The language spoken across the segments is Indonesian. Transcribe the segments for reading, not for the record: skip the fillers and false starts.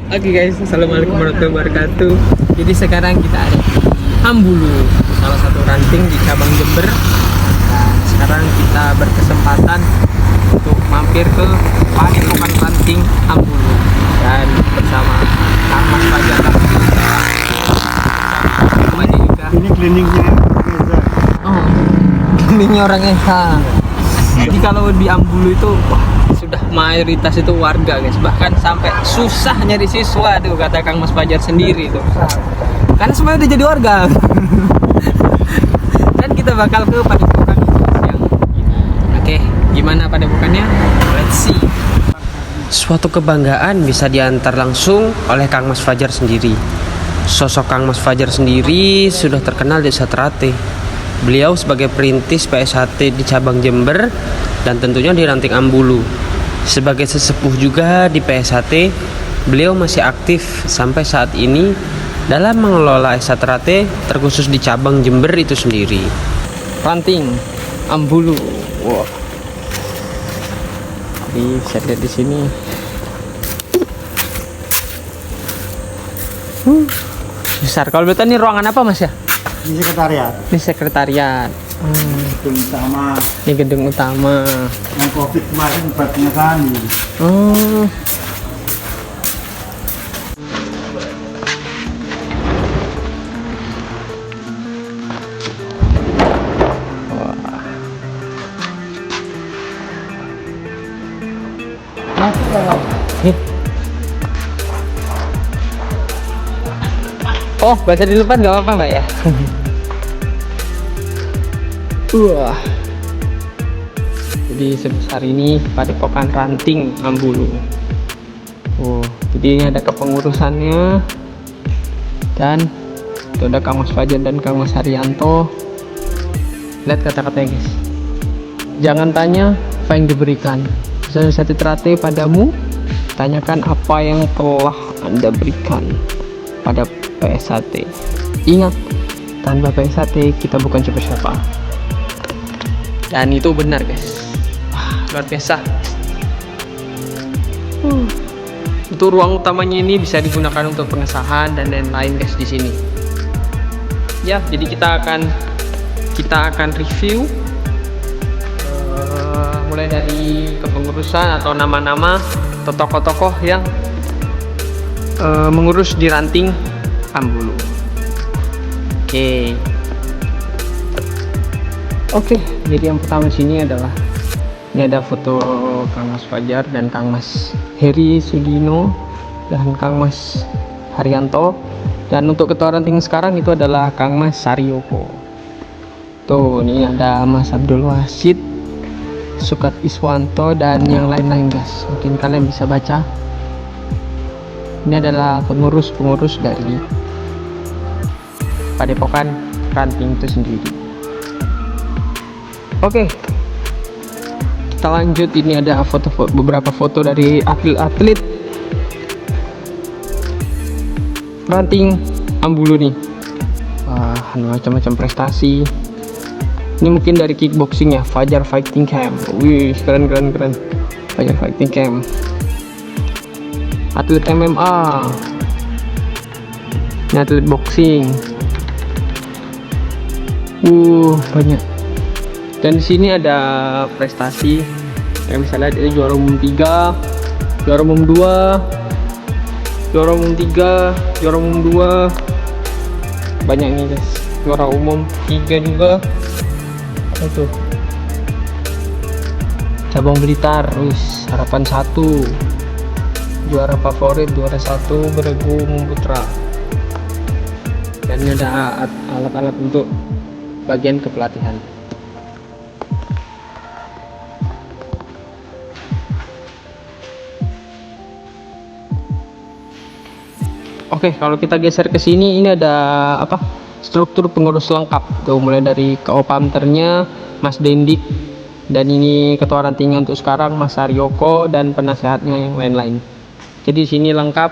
Oke guys, assalamualaikum warahmatullahi wabarakatuh. Jadi sekarang kita ada di Ambulu, salah satu ranting di cabang Jember. Dan sekarang kita berkesempatan untuk mampir ke Padepokan Ranting Ambulu dan bersama Kang Mas Fajar. Namanya juga. Ini kliniknya Reza. Oh, kliniknya orang Esa. Jadi kalau di Ambulu itu sudah mayoritas itu warga guys, bahkan sampai susah nyari siswa tuh kata Kang Mas Fajar sendiri tuh, karena semuanya udah jadi warga. Dan kita bakal ke padepokan yang ini. Oke, gimana padepokannya? Let's see. Suatu kebanggaan bisa diantar langsung oleh Kang Mas Fajar sendiri. Sosok Kang Mas Fajar sendiri sudah terkenal di Satrate. Beliau sebagai perintis PSHT di cabang Jember dan tentunya di Ranting Ambulu. Sebagai sesepuh juga di PSHT, beliau masih aktif sampai saat ini dalam mengelola Satrate terkhusus di cabang Jember itu sendiri. Ranting Ambulu. Wow. Jadi bisa lihat di sini. Besar. Kalau betul ini ruangan apa Mas ya? Ini sekretariat. Ini sekretariat. Gedung utama. Ini gedung utama. Yang COVID kemarin buat pengesahan. Oh. Nih. Oh, baca di depan nggak apa-apa Mbak ya? Wah. Jadi sebesar ini Padepokan Ranting Ambulu. Oh, jadi ini ada kepengurusannya dan itu ada Kang Mas Fajar dan Kang Mas Haryanto. Lihat kata-katanya guys. Jangan tanya apa yang diberikan. Saya Satrate padamu, tanyakan apa yang telah Anda berikan pada PSHT. Ingat, tanpa PSHT kita bukan siapa-siapa. Dan itu benar guys. Wah, luar biasa. Untuk ruang utamanya ini bisa digunakan untuk pengesahan dan lain-lain guys di sini. Ya, jadi kita akan review mulai dari kepengurusan atau nama-nama atau tokoh-tokoh yang mengurus di Ranting Ambulu. Oke, jadi yang pertama sini adalah ini ada foto Kang Mas Fajar dan Kang Mas Heri Sugino dan Kang Mas Haryanto. Dan untuk ketua ranting sekarang itu adalah Kang Mas Saryoko. Tuh, ini ada Mas Abdul Wasid, Sukat Iswanto dan yang lain-lain guys. Mungkin kalian bisa baca. Ini adalah pengurus-pengurus dari Padepokan Ranting itu sendiri. Oke, kita lanjut. Ini ada beberapa foto dari atlet-atlet Ranting Ambulu nih. Wah, macam-macam prestasi. Ini mungkin dari kickboxing ya, Fajar Fighting Camp. Wih, keren. Fajar Fighting Camp. Atlet MMA. Ini atlet boxing. Banyak. Dan di sini ada prestasi. Yang bisa lihat ini juara umum 3, juara umum 2, juara umum 3, juara umum 2. Banyak nih guys. Juara umum 3 juga. Itu cabang Blitar, harapan 1, juara favorit, juara 1 Beregu Umum Putra. Dan ini ada alat-alat untuk bagian kepelatihan. Oke, kalau kita geser ke sini, ini ada apa? Struktur pengurus lengkap. Tuh, mulai dari Kopamternya Mas Dendik, dan ini ketua rantingnya untuk sekarang Mas Saryoko dan penasehatnya yang lain-lain. Jadi di sini lengkap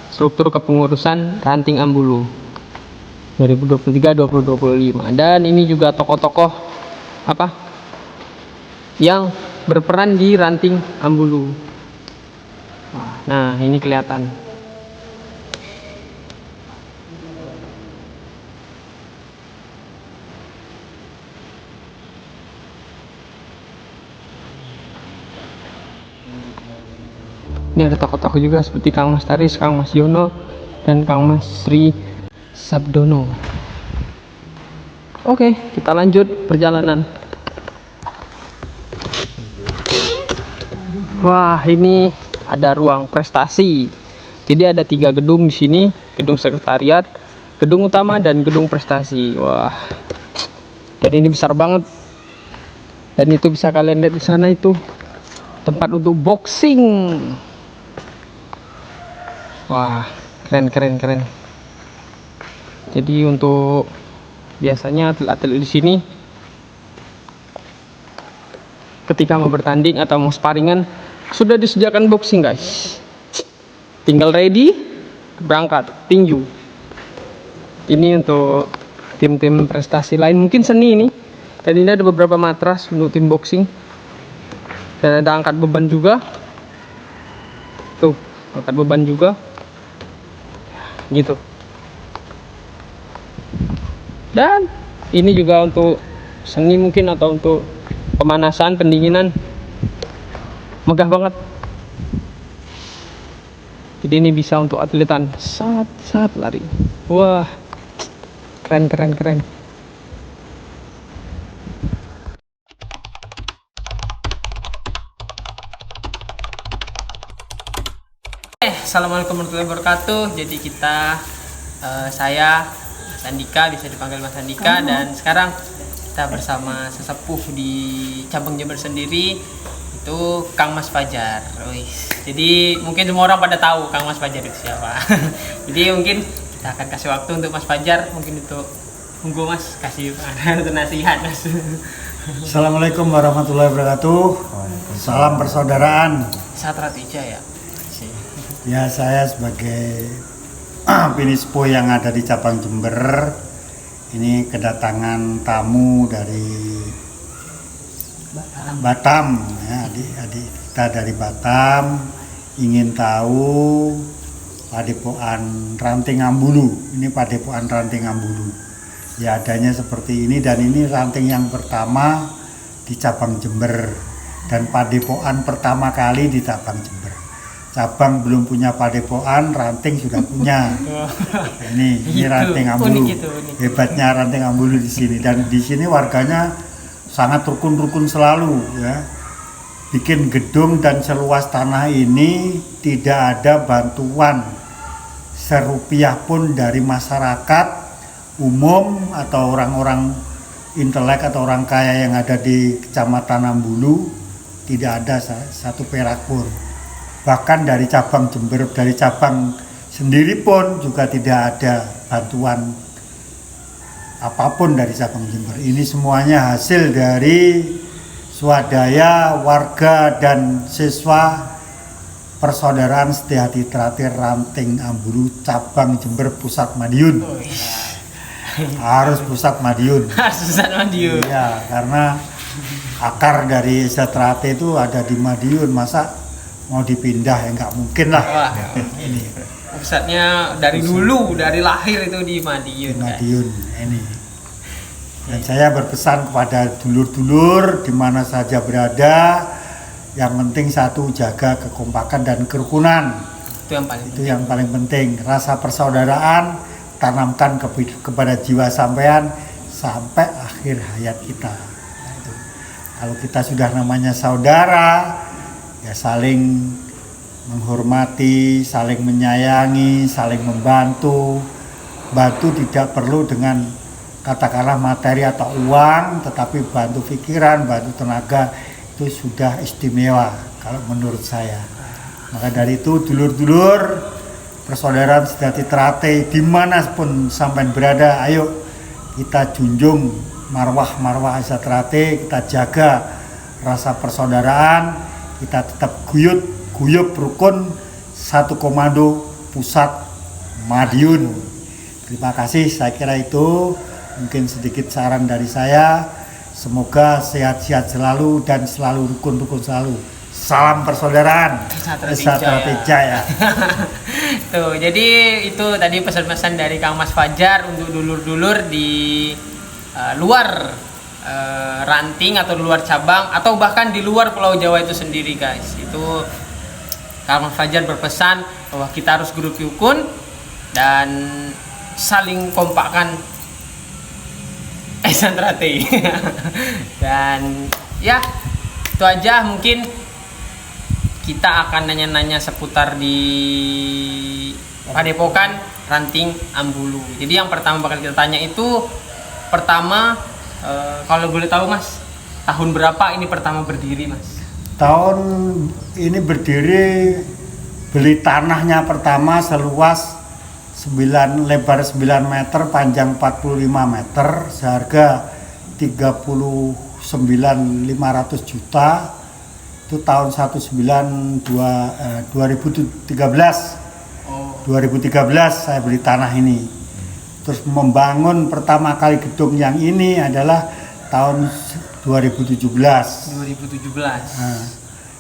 struktur kepengurusan Ranting Ambulu 2023-2025. Dan ini juga tokoh-tokoh apa yang berperan di Ranting Ambulu. Nah, ini kelihatan Ini ada tokoh-tokoh juga seperti Kang Mas Taris, Kang Mas Yono, dan Kang Mas Sri Sabdono. Oke, kita lanjut perjalanan. Wah, ini ada ruang prestasi. Jadi ada 3 gedung di sini, gedung sekretariat, gedung utama, dan gedung prestasi. Wah, jadi ini besar banget. Dan itu bisa kalian lihat di sana, itu tempat untuk boxing. Wah, keren. Jadi untuk biasanya atlet-atlet di sini ketika mau bertanding atau mau sparingan sudah disediakan boxing, guys. Tinggal ready, berangkat tinju. Ini untuk tim-tim prestasi lain, mungkin seni ini. Dan ini ada beberapa matras untuk tim boxing. Dan ada angkat beban juga. Tuh, angkat beban juga. Gitu. Dan ini juga untuk seni mungkin, atau untuk pemanasan, pendinginan. Megah banget. Jadi ini bisa untuk atletan saat lari. Wah, keren. Assalamualaikum warahmatullahi wabarakatuh. Jadi saya Mas Andika, bisa dipanggil Mas Andika, dan sekarang kita bersama sesepuh di cabang Jember sendiri, itu Kang Mas Fajar. Jadi mungkin semua orang pada tahu Kang Mas Fajar itu siapa. Jadi mungkin kita akan kasih waktu untuk Mas Fajar, mungkin untuk Mas kasih untuk nasihat, Mas. Assalamualaikum warahmatullahi wabarakatuh. Salam persaudaraan. Satra Tija ya. Ya, saya sebagai Pinispo yang ada di cabang Jember ini kedatangan tamu dari Batam, ya, adik kita dari Batam ingin tahu Padepokan Ranting Ambulu. Ini Padepokan Ranting Ambulu. Ya, adanya seperti ini, dan ini ranting yang pertama di cabang Jember dan padepokan pertama kali di cabang Jember. Cabang belum punya padepokan, ranting sudah punya. Ini Ranting Ambulu. Unik. Hebatnya Ranting Ambulu di sini, dan di sini warganya sangat rukun selalu, ya. Bikin gedung, dan seluas tanah ini tidak ada bantuan serupiah pun dari masyarakat umum atau orang-orang intelek atau orang kaya yang ada di Kecamatan Ambulu. Tidak ada satu perak pun. Bahkan dari cabang Jember, dari cabang sendiri pun juga tidak ada bantuan apapun dari cabang Jember. Ini semuanya hasil dari swadaya warga dan siswa Persaudaraan Setiahati Teratir Ranting Ambulu cabang Jember Pusat Madiun. Harus Pusat Madiun. Iya, karena akar dari Setrate itu ada di Madiun, masa mau dipindah ya nggak mungkin lah. Wah, ini pusatnya dari dulu, dari lahir itu di Madiun. Ini. Dan saya berpesan kepada dulur-dulur di mana saja berada, yang penting satu, jaga kekompakan dan kerukunan. Itu yang paling penting. Rasa persaudaraan tanamkan kepada jiwa sampean sampai akhir hayat kita. Nah, itu. Kalau kita sudah namanya saudara, ya saling menghormati, saling menyayangi, saling membantu. Bantu tidak perlu dengan katakanlah materi atau uang, tetapi bantu pikiran, bantu tenaga, itu sudah istimewa kalau menurut saya. Maka dari itu, dulur-dulur Persaudaraan Setiahati Teratai dimanapun sampai berada, ayo kita junjung marwah Teratai, kita jaga rasa persaudaraan, kita tetap guyup rukun, satu komando Pusat Madiun. Terima kasih, saya kira itu mungkin sedikit saran dari saya. Semoga sehat-sehat selalu dan selalu rukun selalu. Salam persaudaraan. Satra Tija. Tuh, jadi itu tadi pesan-pesan dari Kang Mas Fajar untuk dulur-dulur di luar ranting atau di luar cabang, atau bahkan di luar Pulau Jawa itu sendiri, guys. Itu Kang Fajar berpesan bahwa kita harus grup rukun dan saling kompakkan Santrate. Dan ya itu aja, mungkin kita akan nanya-nanya seputar di Padepokan Ranting Ambulu. Jadi yang pertama bakal kita tanya itu pertama, kalau boleh tahu Mas, tahun berapa ini pertama berdiri Mas? Tahun ini berdiri, beli tanahnya pertama seluas lebar 9 meter, panjang 45 meter, seharga 39.500 juta. Itu tahun 2013. 2013 saya beli tanah ini. Terus membangun pertama kali gedung yang ini adalah tahun 2017. Nah,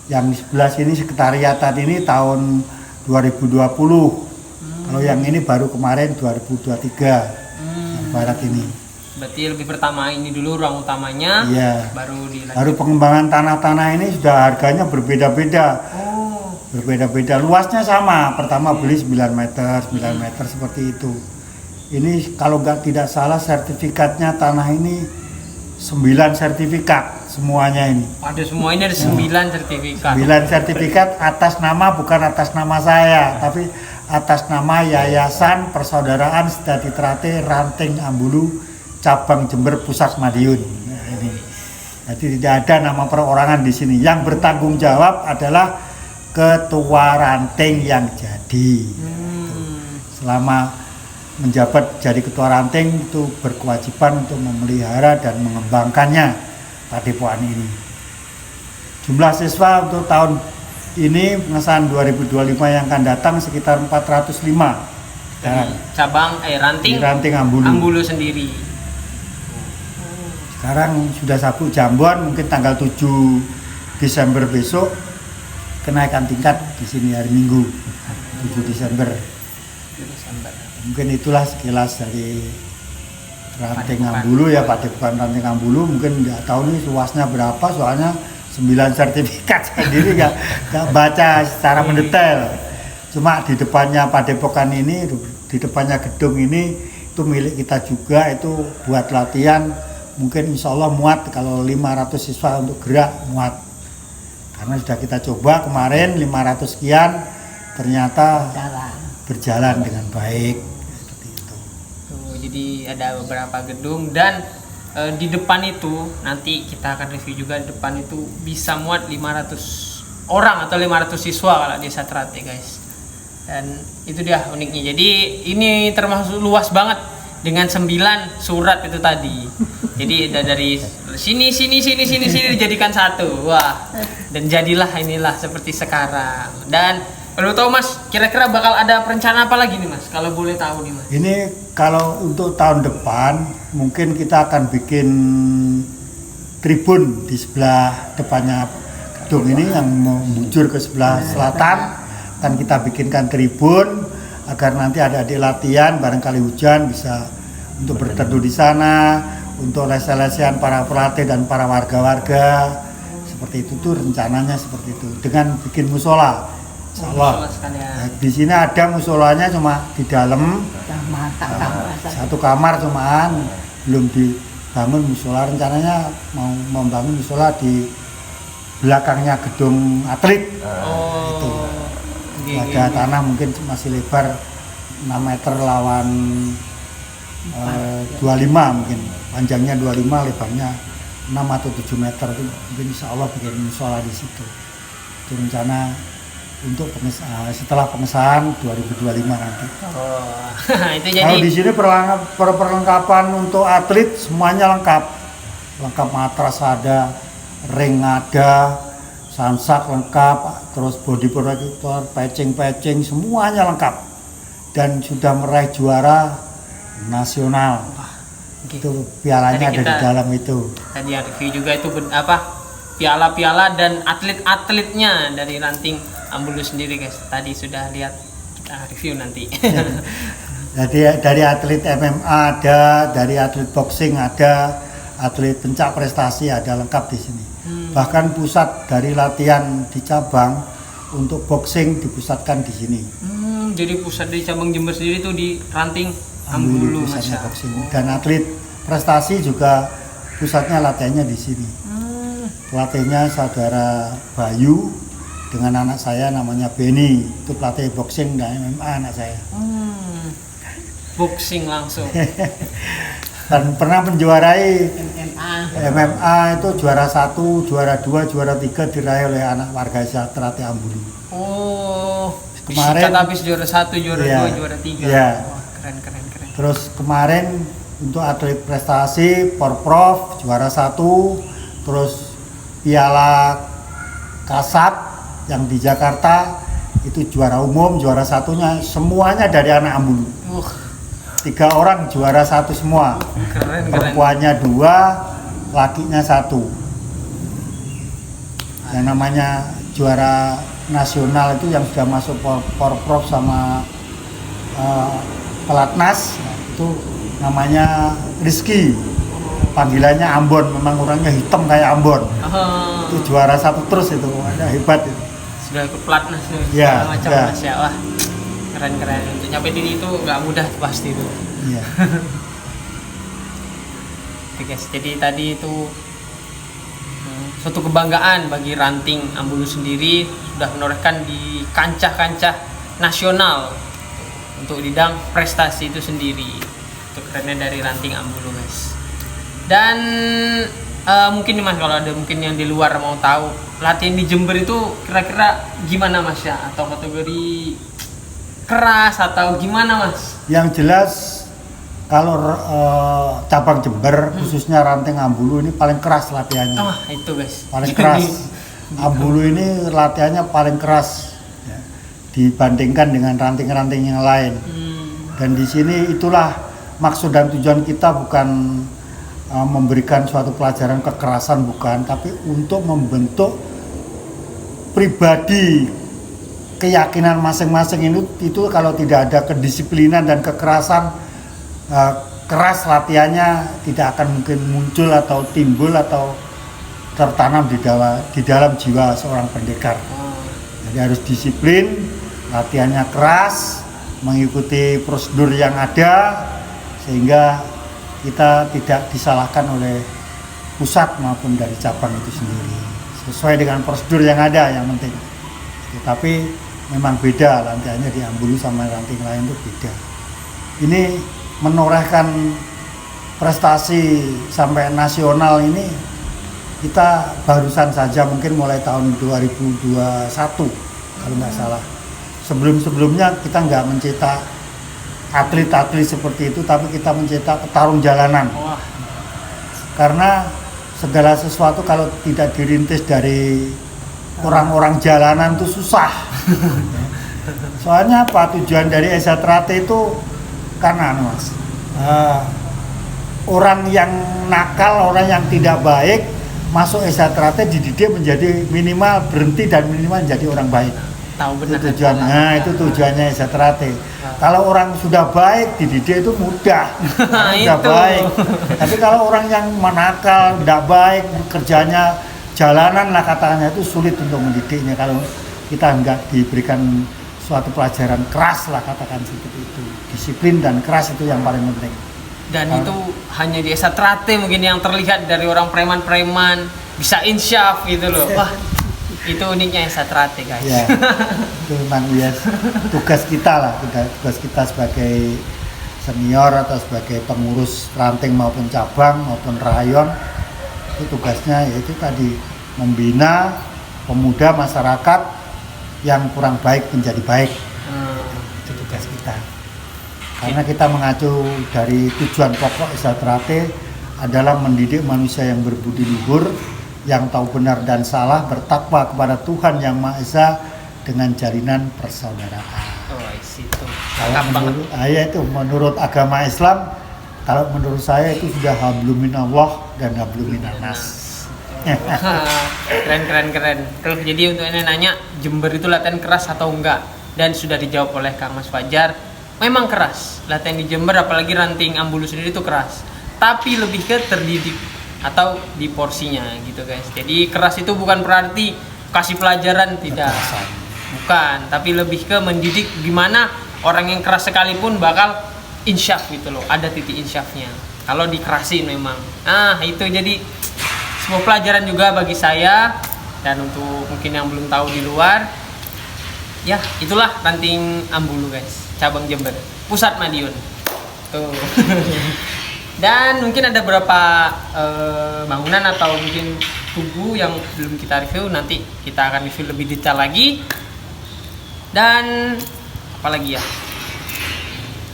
yang di sebelah sini sekretariat ini tahun 2020. Kalau yang ini baru kemarin 2023. Yang barat ini. Berarti lebih pertama ini dulu ruang utamanya, iya. Baru dilanjut. Baru pengembangan tanah-tanah ini sudah harganya berbeda-beda. Berbeda-beda, luasnya sama. Pertama beli 9 meter seperti itu. Ini kalau tidak salah sertifikatnya tanah ini 9 sertifikat semuanya ini. Ada semua ini ada 9 sertifikat. 9 sertifikat atas nama, bukan atas nama saya, tapi atas nama Yayasan Persaudaraan Sejahtera Ranting Ambulu Cabang Jember Pusat Madiun. Nah, ini. Jadi tidak ada nama perorangan di sini. Yang bertanggung jawab adalah ketua ranting yang jadi. Selama menjabat jadi ketua ranting itu berkewajiban untuk memelihara dan mengembangkannya Padepokan ini. Jumlah siswa untuk tahun ini pengesahan 2025 yang akan datang sekitar 405. Cabang ranting Ambulu sendiri. Sekarang sudah Sabu Jambon, mungkin tanggal 7 Desember besok kenaikan tingkat di sini hari Minggu 7 Desember. Mungkin itulah sekilas dari Ranting Ambulu ya, Padepokan Ranting Ambulu. Mungkin nggak tahu nih luasnya berapa, soalnya 9 sertifikat sendiri nggak baca secara mendetail. Cuma di depannya Padepokan ini, di depannya gedung ini itu milik kita juga, itu buat latihan. Mungkin insya Allah muat, kalau 500 siswa untuk gerak muat. Karena sudah kita coba kemarin 500 sekian, ternyata berjalan dengan baik. Seperti itu. Jadi ada beberapa gedung dan di depan itu nanti kita akan review juga, di depan itu bisa muat 500 orang atau 500 siswa kalau di Santrate guys. Dan itu dia uniknya. Jadi ini termasuk luas banget dengan 9 surat itu tadi. Jadi dari sini dijadikan satu. Wah. Dan jadilah inilah seperti sekarang. Dan perlu tahu Mas, kira-kira bakal ada perencana apa lagi nih Mas? Kalau boleh tahu nih Mas. Ini kalau untuk tahun depan mungkin kita akan bikin tribun di sebelah depannya gedung ini yang membujur ke sebelah selatan. Kan kita bikinkan tribun agar nanti adik-adik latihan, barangkali hujan bisa untuk berteduh di sana, untuk lese-lesehan para pelatih dan para warga-warga. Seperti itu tuh rencananya, seperti itu. Dengan bikin musola. Insyaallah. Nah, di sini ada musolanya cuma di dalam. Satu kamar cuman belum dibangun musola. Rencananya mau membangun musola di belakangnya gedung atlet. Itu. Ada tanah mungkin masih lebar 6 meter lawan 25 mungkin, panjangnya 25, lebarnya 6 atau 7 meter. Itu mungkin insya Allah bikin musola di situ. Itu rencana untuk setelah pengesahan 2025 nanti. Itu jadi. Kalau di sini perlengkapan untuk atlet semuanya lengkap matras ada, ring ada, sansak lengkap, terus body protector, patching semuanya lengkap, dan sudah meraih juara nasional. Itu pialanya ada di dalam itu. Tadi review juga itu piala-piala dan atlet-atletnya dari Ranting Ambulu sendiri guys. Tadi sudah lihat, kita review nanti. Jadi dari atlet MMA ada, dari atlet boxing ada, atlet pencak prestasi ada, lengkap di sini. Bahkan pusat dari latihan di cabang untuk boxing dipusatkan di sini. Jadi pusat dari cabang Jember sendiri tuh di Ranting Ambulu, pusatnya Mas. boxing. Dan atlet prestasi juga pusatnya latihannya di sini. Pelatihnya saudara Bayu dengan anak saya namanya Beni, itu pelatih boxing dan MMA anak saya. Boxing langsung. Dan pernah menjuarai MMA. MMA itu juara 1, juara 2, juara 3 diraih oleh anak warga sejahtera Ambulu. Oh, Kemarin- disikat habis juara 1, juara Iya. 2, juara 3. Iya. Wah, keren. Terus kemarin untuk atlet prestasi Porprov juara 1, terus Piala Kasat yang di Jakarta itu juara umum, juara satunya semuanya dari anak Ambulu. 3 orang juara 1 semua. Keren. Perempuannya 2, lakinya 1. Yang namanya juara nasional itu yang sudah masuk Porprov sama pelatnas, itu namanya Rizky. Panggilannya Ambon, memang orangnya hitam kayak Ambon. Itu juara 1 terus itu, ada hebat itu. Sudah ikut pelatnas nih, Iya, segala macam iya. Mas ya. Wah, keren. Untuk nyampe di itu nggak mudah pasti itu. Iya. Oke guys, jadi tadi itu suatu kebanggaan bagi Ranting Ambulu sendiri sudah menorehkan di kancah-kancah nasional untuk bidang prestasi itu sendiri. Itu kerennya dari Ranting Ambulu guys. Dan mungkin nih Mas, kalau ada mungkin yang di luar mau tahu latihan di Jember itu kira-kira gimana Mas ya, atau kategori keras atau gimana Mas? Yang jelas kalau cabang Jember khususnya Ranting Ambulu ini paling keras latihannya. Itu guys. Paling keras. Ambulu ini latihannya paling keras ya, dibandingkan dengan ranting-ranting yang lain. Dan di sini itulah maksud dan tujuan kita, bukan memberikan suatu pelajaran kekerasan, bukan, tapi untuk membentuk pribadi, keyakinan masing-masing itu kalau tidak ada kedisiplinan dan kekerasan, keras latihannya tidak akan mungkin muncul atau timbul atau tertanam di dalam jiwa seorang pendekar. Jadi harus disiplin, latihannya keras, mengikuti prosedur yang ada, sehingga kita tidak disalahkan oleh pusat maupun dari cabang itu sendiri, sesuai dengan prosedur yang ada yang penting. Tapi memang beda latihannya di Ambulu sama ranting lain, itu beda. Ini menorehkan prestasi sampai nasional ini kita barusan saja, mungkin mulai tahun 2021 kalau nggak salah. Sebelumnya kita nggak mencetak atlet-atlet seperti itu, tapi kita mencetak petarung jalanan. Karena segala sesuatu kalau tidak dirintis dari orang-orang jalanan itu susah. Soalnya apa, tujuan dari Esatrate itu karena Mas, orang yang nakal, orang yang tidak baik masuk Esatrate dididik menjadi minimal berhenti dan minimal menjadi orang baik. Tahu benar itu tujuannya, itu tujuannya Esatrate. Kalau orang sudah baik dididik itu mudah, sudah baik. Tapi kalau orang yang menakal, tidak baik, kerjanya jalanan lah katakannya, itu sulit untuk mendidiknya kalau kita nggak diberikan suatu pelajaran keras lah katakan seperti itu. Disiplin dan keras itu yang paling penting. Dan itu hanya di Esatrate mungkin yang terlihat dari orang preman-preman bisa insyaf gitu loh. Wah, itu uniknya Esatrate guys. Ya, itu memang ya tugas kita lah, tugas kita sebagai senior atau sebagai pengurus ranting maupun cabang maupun rayon, itu tugasnya yaitu tadi membina pemuda masyarakat yang kurang baik menjadi baik. Itu tugas kita. Karena kita mengacu dari tujuan pokok Esatrate adalah mendidik manusia yang berbudi luhur, yang tahu benar dan salah, bertakwa kepada Tuhan Yang Maha Esa dengan jalinan persaudaraan. Itu. Itu menurut agama Islam, kalau menurut saya itu sudah habluminallah dan habluminannas. Keren. Terus jadi untuk ini nanya, Jember itu latihan keras atau enggak? Dan sudah dijawab oleh Kang Mas Fajar, memang keras. Latihan di Jember apalagi ranting Ambulu sendiri itu keras. Tapi lebih ke terdidik atau di porsinya gitu guys. Jadi keras itu bukan berarti kasih pelajaran, tidak. bukan, tapi lebih ke mendidik gimana orang yang keras sekalipun bakal insyaf gitu loh, ada titik insyafnya kalau dikerasin memang. Nah itu jadi sebuah pelajaran juga bagi saya, dan untuk mungkin yang belum tahu di luar, ya itulah Ranting Ambulu guys, cabang Jember, pusat Madiun tuh. Dan mungkin ada beberapa bangunan atau mungkin tugu yang belum kita review, nanti kita akan review lebih detail lagi. Dan apalagi ya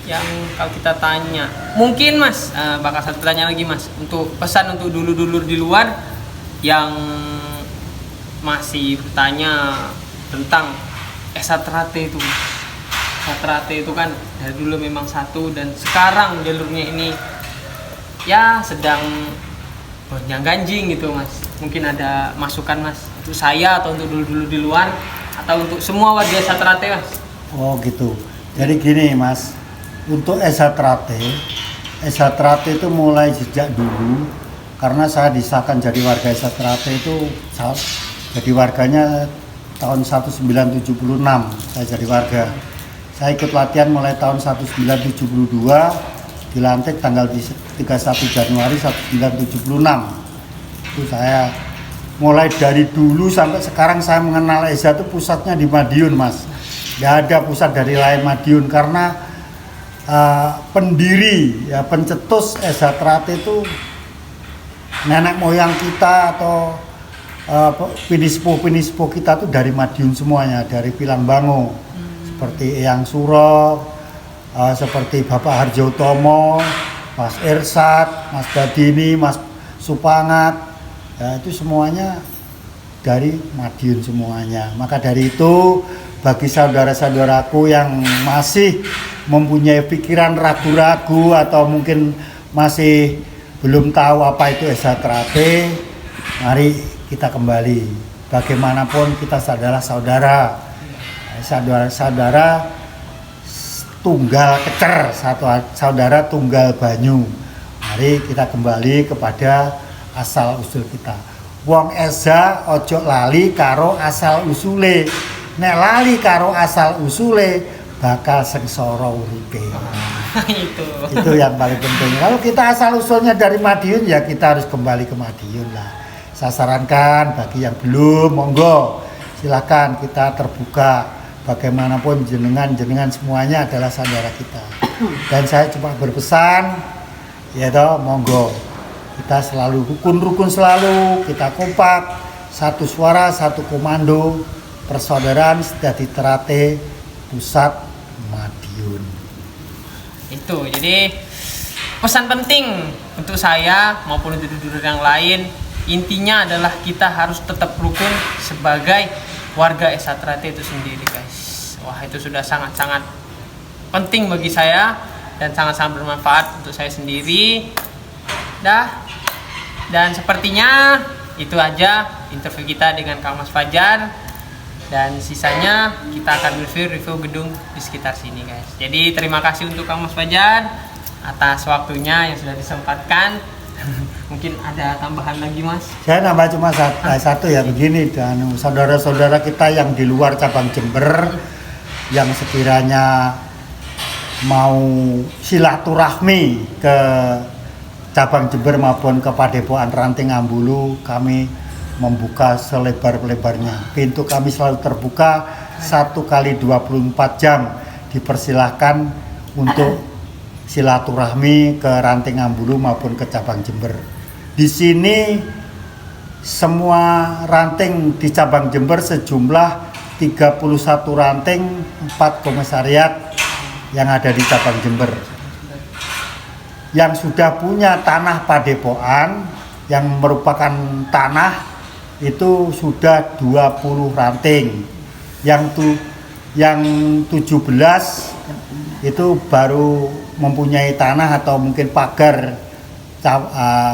yang kalau kita tanya, mungkin Mas bakal satu tanya lagi Mas, untuk pesan untuk dulur-dulur di luar yang masih bertanya tentang Esatrate itu. Esatrate itu kan dari dulu memang satu, dan sekarang jalurnya ini ya sedang gonjang-ganjing gitu Mas. Mungkin ada masukan Mas untuk saya atau untuk dulur-dulur di luar atau untuk semua warga Esatrate Mas? Oh gitu. Jadi gini Mas, untuk Esatrate itu mulai sejak dulu, karena saya disahkan jadi warga Esatrate itu jadi warganya tahun 1976 saya jadi warga. Saya ikut latihan mulai tahun 1972, dilantik tanggal 31 Januari 1976. Itu saya mulai dari dulu sampai sekarang saya mengenal ESA itu pusatnya di Madiun Mas. Tidak ada pusat dari lain Madiun, karena pendiri ya pencetus Esatrate itu nenek moyang kita atau pinispo kita tuh dari Madiun semuanya, dari Pilangbango, seperti Eyang Suro, seperti Bapak Harjo Utomo, Mas Irsat, Mas Badini, Mas Supangat, ya itu semuanya dari Madiun semuanya. Maka dari itu bagi saudara-saudaraku yang masih mempunyai pikiran ragu-ragu atau mungkin masih belum tahu apa itu Esatrate, mari kita kembali. Bagaimanapun kita adalah saudara tunggal kecer, saudara tunggal banyu. Mari kita kembali kepada asal usul kita. Wong Esa ojo lali karo asal usule. Nek lali karo asal usule bakal sengsara uripe. Itu yang paling penting. Kalau kita asal usulnya dari Madiun, ya kita harus kembali ke Madiun lah. Saya sarankan bagi yang belum, monggo silakan, kita terbuka. Bagaimanapun jenengan semuanya adalah saudara kita. Dan saya cuma berpesan, ya toh, monggo kita selalu rukun selalu, kita kompak, satu suara, satu komando, persaudaraan Sedatrate Pusat Madiun. Itu jadi pesan penting untuk saya maupun untuk dulur yang lain, intinya adalah kita harus tetap rukun sebagai warga Esatrate itu sendiri guys. Wah itu sudah sangat-sangat penting bagi saya dan sangat-sangat bermanfaat untuk saya sendiri. Dan sepertinya itu aja interview kita dengan Kang Mas Fajar, dan sisanya kita akan review gedung di sekitar sini guys. Jadi terima kasih untuk Kang Mas Fajar atas waktunya yang sudah disempatkan. Mungkin ada tambahan lagi Mas? Saya nambah cuma satu ya, begini, dan saudara-saudara kita yang di luar cabang Jember yang sekiranya mau silaturahmi ke cabang Jember maupun ke Padepokan Ranting Ambulu, kami membuka selebar-lebarnya. Pintu kami selalu terbuka 1 kali 24 jam. Dipersilahkan untuk silaturahmi ke Ranting Ambulu maupun ke cabang Jember. Di sini semua ranting di cabang Jember sejumlah 31 ranting, 4 komisariat yang ada di cabang Jember. Yang sudah punya tanah padepokan yang merupakan tanah itu sudah 20 ranting. Yang 17 itu baru mempunyai tanah atau mungkin pagar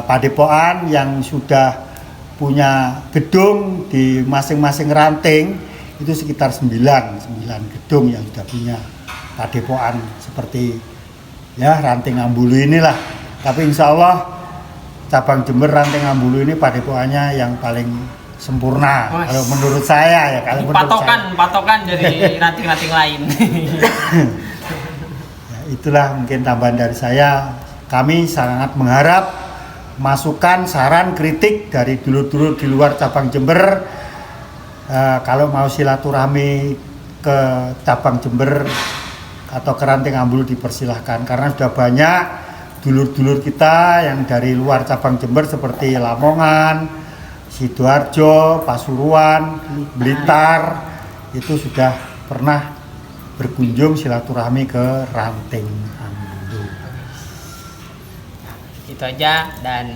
padepokan yang sudah punya gedung di masing-masing ranting, itu sekitar 9 gedung yang sudah punya padepokan seperti ya Ranting Ambulu inilah. Tapi insya Allah cabang Jember Ranting Ambulu ini padepokannya yang paling sempurna. Mas. Kalau menurut saya ya, kalau menurut Patokan dari ranting-ranting lain. Ya, itulah mungkin tambahan dari saya. Kami sangat mengharap masukan, saran, kritik dari dulur-dulur di luar cabang Jember. Kalau mau silaturahmi ke cabang Jember atau ke Ranting Ambulu dipersilahkan, karena sudah banyak dulur-dulur kita yang dari luar cabang Jember seperti Lamongan, Sidoarjo, Pasuruan, Blitar itu sudah pernah berkunjung silaturahmi ke Ranting Ambulu. Itu aja, dan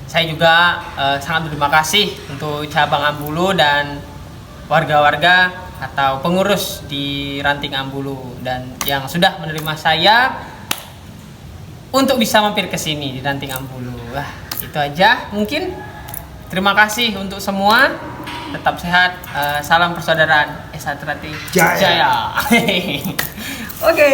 saya juga sangat berterima kasih untuk cabang Ambulu dan warga-warga atau pengurus di Ranting Ambulu dan yang sudah menerima saya untuk bisa mampir ke sini di Ranting Ambulu. Wah, itu aja mungkin. Terima kasih untuk semua. Tetap sehat. Salam persaudaraan. S1 Ranting Jaya. Jaya. Oke.